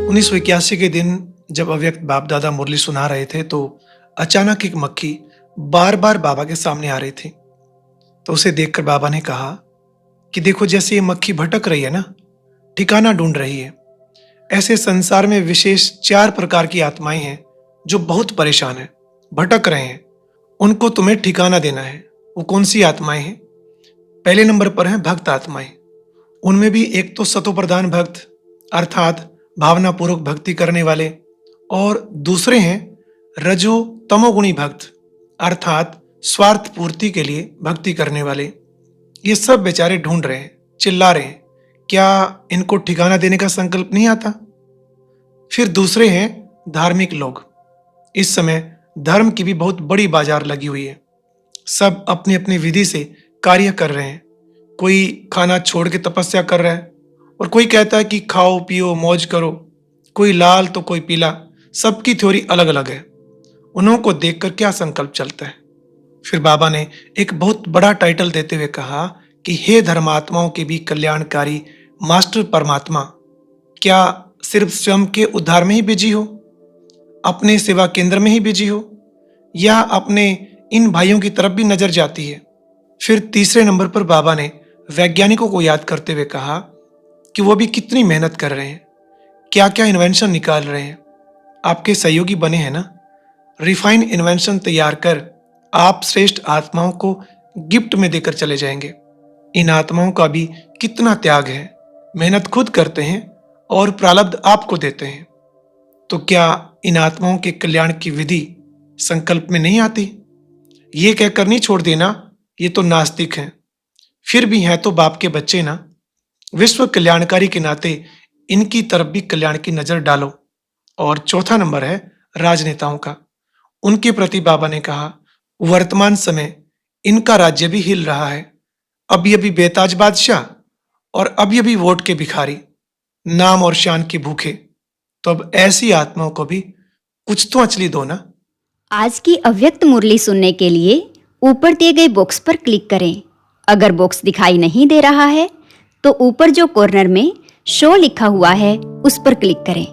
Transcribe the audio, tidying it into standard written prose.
1981 के दिन जब अव्यक्त बाप दादा मुरली सुना रहे थे तो अचानक एक मक्खी बार बार बाबा के सामने आ रही थी। तो उसे देखकर बाबा ने कहा कि देखो, जैसे ये मक्खी भटक रही है ना, ठिकाना ढूंढ रही है, ऐसे संसार में विशेष 4 प्रकार की आत्माएं हैं जो बहुत परेशान हैं, भटक रहे हैं। उनको तुम्हें ठिकाना देना है। वो कौन सी आत्माएं हैं? पहले नंबर पर हैं भक्त आत्माएं। उनमें भी एक तो सतोप्रधान भक्त अर्थात भावनापूर्वक भक्ति करने वाले, और दूसरे हैं रजो तमोगुणी भक्त अर्थात स्वार्थ पूर्ति के लिए भक्ति करने वाले। ये सब बेचारे ढूंढ रहे हैं, चिल्ला रहे हैं, क्या इनको ठिकाना देने का संकल्प नहीं आता? फिर दूसरे हैं धार्मिक लोग। इस समय धर्म की भी बहुत बड़ी बाजार लगी हुई है। सब अपनी अपनी विधि से कार्य कर रहे हैं। कोई खाना छोड़ के तपस्या कर रहा है और कोई कहता है कि खाओ पियो मौज करो। कोई लाल तो कोई पीला, सबकी थ्योरी अलग अलग है। उन्हों को देखकर क्या संकल्प चलता है? फिर बाबा ने एक बहुत बड़ा टाइटल देते हुए कहा कि हे धर्मात्माओं के भी कल्याणकारी मास्टर परमात्मा, क्या सिर्फ स्वयं के उद्धार में ही बिजी हो, अपने सेवा केंद्र में ही बिजी हो, या अपने इन भाइयों की तरफ भी नजर जाती है? फिर तीसरे नंबर पर बाबा ने वैज्ञानिकों को याद करते हुए कहा कि वो भी कितनी मेहनत कर रहे हैं, क्या क्या इन्वेंशन निकाल रहे हैं। आपके सहयोगी बने हैं ना। रिफाइन इन्वेंशन तैयार कर आप श्रेष्ठ आत्माओं को गिफ्ट में देकर चले जाएंगे। इन आत्माओं का भी कितना त्याग है, मेहनत खुद करते हैं और प्रारब्ध आपको देते हैं। तो क्या इन आत्माओं के कल्याण की विधि संकल्प में नहीं आती? ये कहकर नहीं छोड़ देना ये तो नास्तिक हैं, फिर भी हैं तो बाप के बच्चे ना। विश्व कल्याणकारी के नाते इनकी तरफ भी कल्याण की नजर डालो। और चौथा नंबर है राजनेताओं का। उनके प्रति बाबा ने कहा, वर्तमान समय इनका राज्य भी हिल रहा है। अब ये भी बेताज बादशाह और अब ये भी वोट के भिखारी, नाम और शान के भूखे। तो अब ऐसी आत्माओं को भी कुछ तो अचली दो ना। आज की अव्यक्त मुरली सुनने के लिए ऊपर दिए गए बॉक्स पर क्लिक करें। अगर बॉक्स दिखाई नहीं दे रहा है तो ऊपर जो कॉर्नर में शो लिखा हुआ है उस पर क्लिक करें।